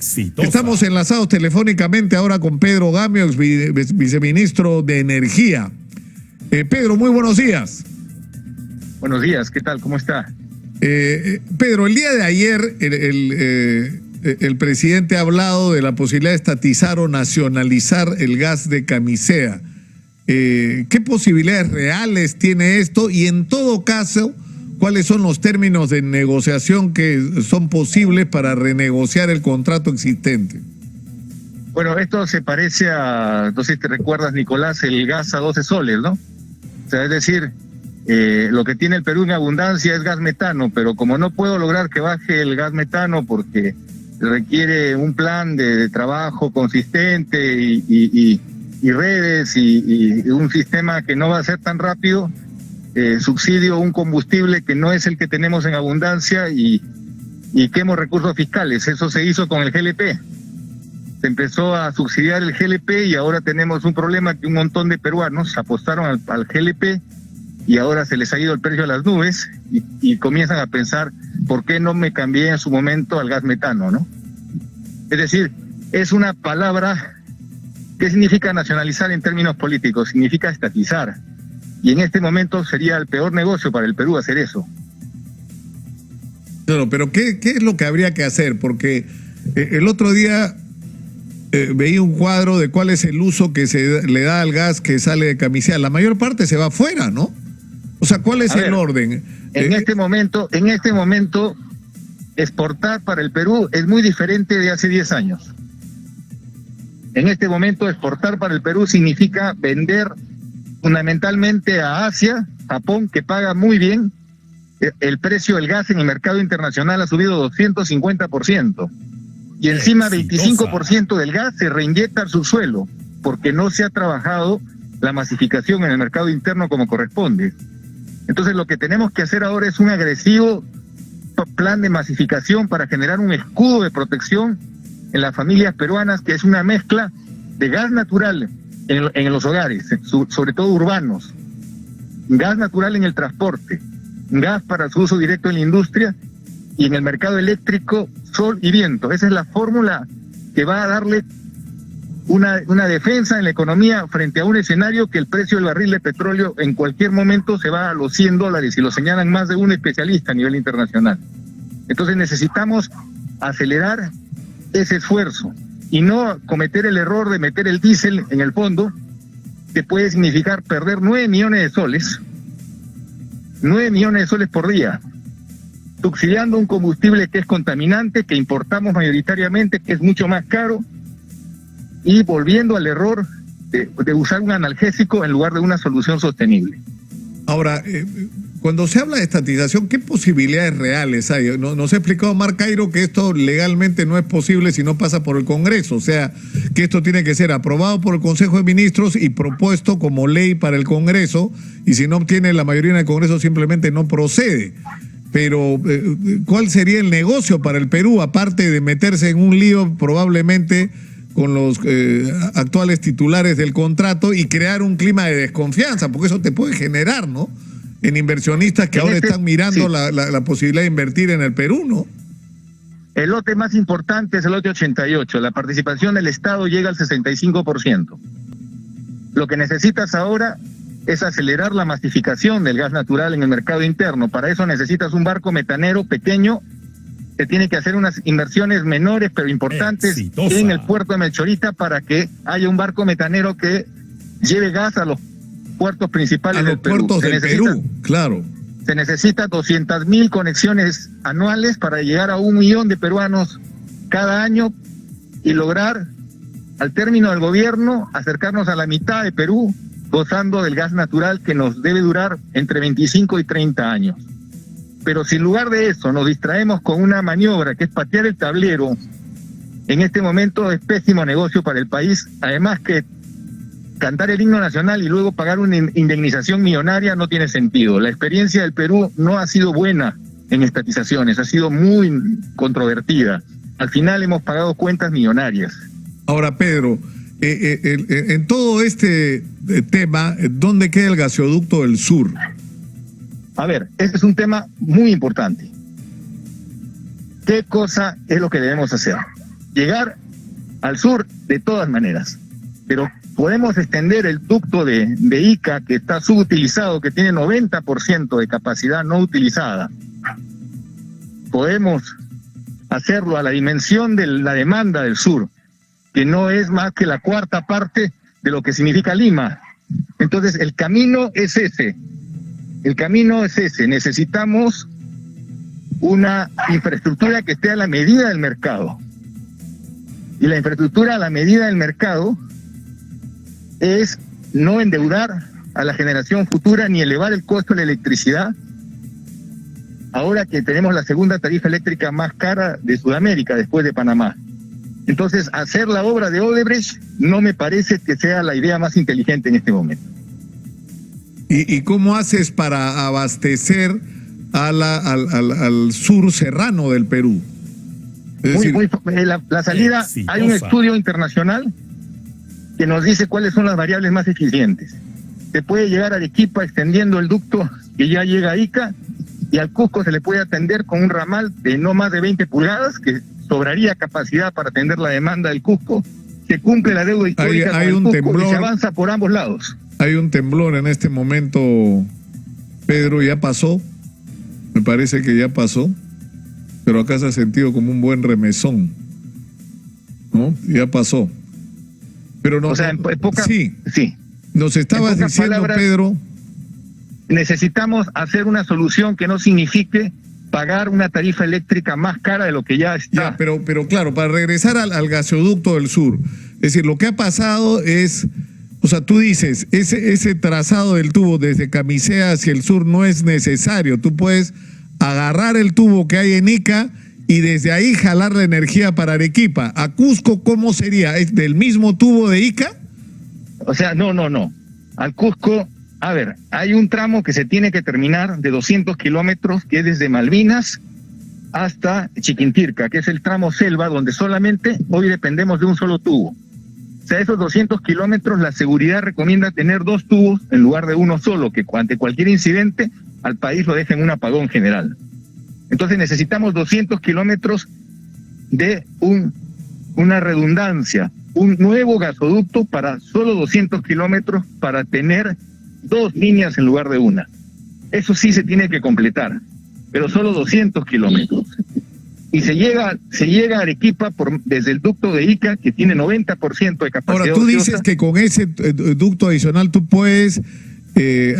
exitosa. Estamos enlazados telefónicamente ahora con Pedro Gamio, viceministro de Energía. Pedro, muy buenos días. Buenos días, ¿qué tal? ¿Cómo está? Pedro, el día de ayer el presidente ha hablado de la posibilidad de estatizar o nacionalizar el gas de Camisea. ¿Qué posibilidades reales tiene esto? Y en todo caso, ¿cuáles son los términos de negociación que son posibles para renegociar el contrato existente? Bueno, esto se parece a, no sé si te recuerdas, Nicolás, el gas a 12 soles, ¿no? O sea, es decir, lo que tiene el Perú en abundancia es gas metano, pero como no puedo lograr que baje el gas metano porque requiere un plan de trabajo consistente y redes y un sistema que no va a ser tan rápido, subsidio un combustible que no es el que tenemos en abundancia y quemo recursos fiscales. Eso se hizo con el GLP. Se empezó a subsidiar el GLP y ahora tenemos un problema que un montón de peruanos apostaron al GLP y ahora se les ha ido el precio a las nubes y comienzan a pensar, ¿por qué no me cambié en su momento al gas metano, no? Es decir, es una palabra. ¿Qué significa nacionalizar en términos políticos? Significa estatizar. Y en este momento sería el peor negocio para el Perú hacer eso. Claro, pero ¿qué es lo que habría que hacer? Porque el otro día veía un cuadro de cuál es el uso que se le da al gas que sale de Camisea. La mayor parte se va afuera, ¿no? O sea, ¿cuál es el orden? En este momento, exportar para el Perú es muy diferente de hace 10 años. En este momento, exportar para el Perú significa vender fundamentalmente a Asia, Japón, que paga muy bien. El precio del gas en el mercado internacional ha subido 250%. Y encima 25% del gas se reinyecta al subsuelo, porque no se ha trabajado la masificación en el mercado interno como corresponde. Entonces lo que tenemos que hacer ahora es un agresivo plan de masificación para generar un escudo de protección en las familias peruanas, que es una mezcla de gas natural en los hogares, sobre todo urbanos, gas natural en el transporte, gas para su uso directo en la industria y en el mercado eléctrico, sol y viento. Esa es la fórmula que va a darle una defensa en la economía frente a un escenario que el precio del barril de petróleo en cualquier momento se va a los $100 y lo señalan más de un especialista a nivel internacional. Entonces necesitamos acelerar ese esfuerzo y no cometer el error de meter el diésel en el fondo, que puede significar perder 9 millones de soles por día, subsidiando un combustible que es contaminante, que importamos mayoritariamente, que es mucho más caro, y volviendo al error de usar un analgésico en lugar de una solución sostenible. Ahora, cuando se habla de estatización, ¿qué posibilidades reales hay? Nos ha explicado Marc Cairo que esto legalmente no es posible si no pasa por el Congreso, o sea, que esto tiene que ser aprobado por el Consejo de Ministros y propuesto como ley para el Congreso, y si no obtiene la mayoría en el Congreso simplemente no procede. Pero, ¿cuál sería el negocio para el Perú, aparte de meterse en un lío probablemente con los actuales titulares del contrato y crear un clima de desconfianza? Porque eso te puede generar, ¿no?, en inversionistas que ahora están mirando la posibilidad de invertir en el Perú, ¿no? El lote más importante es el lote 88. La participación del Estado llega al 65%. Lo que necesitas ahora es acelerar la masificación del gas natural en el mercado interno. Para eso necesitas un barco metanero pequeño. Se tiene que hacer unas inversiones menores pero importantes en el puerto de Melchorita para que haya un barco metanero que lleve gas a los puertos principales del Perú. Puertos del Perú, claro. Se necesita 200.000 conexiones anuales para llegar a 1 millón de peruanos cada año y lograr, al término del gobierno, acercarnos a la mitad de Perú gozando del gas natural que nos debe durar entre 25 y 30 años. Pero si en lugar de eso nos distraemos con una maniobra que es patear el tablero, en este momento es pésimo negocio para el país. Además que cantar el himno nacional y luego pagar una indemnización millonaria no tiene sentido. La experiencia del Perú no ha sido buena en estatizaciones, ha sido muy controvertida. Al final hemos pagado cuentas millonarias. Ahora, Pedro, en todo este tema, ¿dónde queda el gasoducto del sur? A ver, este es un tema muy importante. ¿Qué cosa es lo que debemos hacer? llegar al sur de todas maneras. Pero podemos extender el ducto de Ica, que está subutilizado, que tiene 90% de capacidad no utilizada. Podemos hacerlo a la dimensión de la demanda del sur, que no es más que la cuarta parte de lo que significa Lima. Entonces, el camino es ese. El camino es ese. Necesitamos una infraestructura que esté a la medida del mercado. Y la infraestructura a la medida del mercado es no endeudar a la generación futura ni elevar el costo de la electricidad, ahora que tenemos la segunda tarifa eléctrica más cara de Sudamérica después de Panamá. Entonces, hacer la obra de Odebrecht no me parece que sea la idea más inteligente en este momento. ¿Y cómo haces para abastecer al sur serrano del Perú? La salida, exitosa. Hay un estudio internacional que nos dice cuáles son las variables más eficientes. Se puede llegar a Arequipa extendiendo el ducto que ya llega a Ica, y al Cusco se le puede atender con un ramal de no más de 20 pulgadas, que sobraría capacidad para atender la demanda del Cusco. Se cumple la deuda histórica hay con un el Cusco temblor, y se avanza por ambos lados. Hay un temblor en este momento, Pedro, ya pasó. Me parece que ya pasó, pero acá se ha sentido como un buen remesón, ¿no? Ya pasó. Pero no, o sea, en poca, sí. Sí. Nos estabas diciendo, palabras, Pedro. Necesitamos hacer una solución que no signifique pagar una tarifa eléctrica más cara de lo que ya está. Ya, pero claro, para regresar al gasoducto del sur, es decir, lo que ha pasado es, o sea, tú dices, ese trazado del tubo desde Camisea hacia el sur no es necesario. Tú puedes agarrar el tubo que hay en Ica y desde ahí jalar la energía para Arequipa. ¿A Cusco cómo sería? ¿Es del mismo tubo de Ica? O sea, no. Al Cusco, a ver, hay un tramo que se tiene que terminar de 200 kilómetros, que es desde Malvinas hasta Chiquintirca, que es el tramo selva, donde solamente hoy dependemos de un solo tubo. O sea, esos 200 kilómetros, la seguridad recomienda tener 2 tubos en lugar de uno solo, que ante cualquier incidente al país lo deja en un apagón general. Entonces necesitamos 200 kilómetros de una redundancia, un nuevo gasoducto para solo 200 kilómetros para tener 2 líneas en lugar de una. Eso sí se tiene que completar, pero solo 200 kilómetros. Y se llega a Arequipa desde el ducto de Ica, que tiene 90% de capacidad. Ahora, tú dices que con ese ducto adicional tú puedes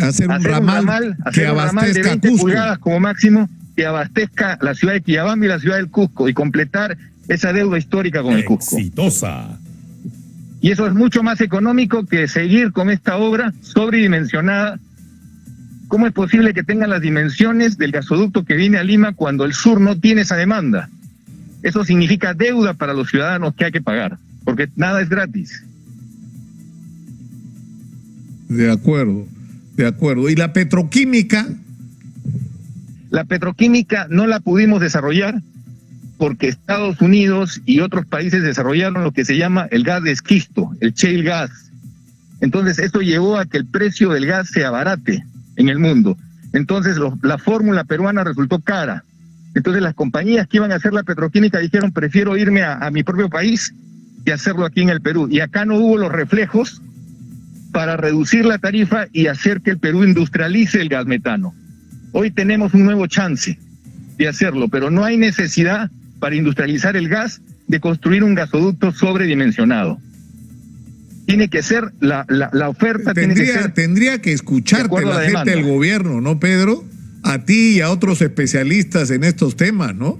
hacer un ramal que abastezca de 20 Cusco. pulgadas como máximo, que abastezca la ciudad de Quillabamba y la ciudad del Cusco, y completar esa deuda histórica con el Cusco. Exitosa. Y eso es mucho más económico que seguir con esta obra sobredimensionada. ¿Cómo es posible que tengan las dimensiones del gasoducto que viene a Lima cuando el sur no tiene esa demanda? Eso significa deuda para los ciudadanos que hay que pagar, porque nada es gratis. De acuerdo. ¿Y la petroquímica? La petroquímica no la pudimos desarrollar porque Estados Unidos y otros países desarrollaron lo que se llama el gas de esquisto, el shale gas. Entonces esto llevó a que el precio del gas se abarate en el mundo. Entonces la fórmula peruana resultó cara. Entonces las compañías que iban a hacer la petroquímica dijeron, prefiero irme a mi propio país que hacerlo aquí en el Perú. Y acá no hubo los reflejos para reducir la tarifa y hacer que el Perú industrialice el gas metano. Hoy tenemos un nuevo chance de hacerlo, pero no hay necesidad para industrializar el gas de construir un gasoducto sobredimensionado. Tiene que ser la oferta. Tendría que escucharte la gente del gobierno, ¿no, Pedro? A ti y a otros especialistas en estos temas, ¿no?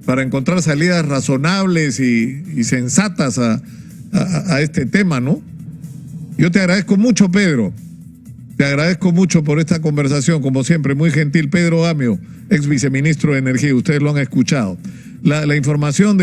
Para encontrar salidas razonables y sensatas a este tema, ¿no? Yo te agradezco mucho, Pedro. Te agradezco mucho por esta conversación, como siempre, muy gentil. Pedro Amio, ex viceministro de Energía, ustedes lo han escuchado. La información de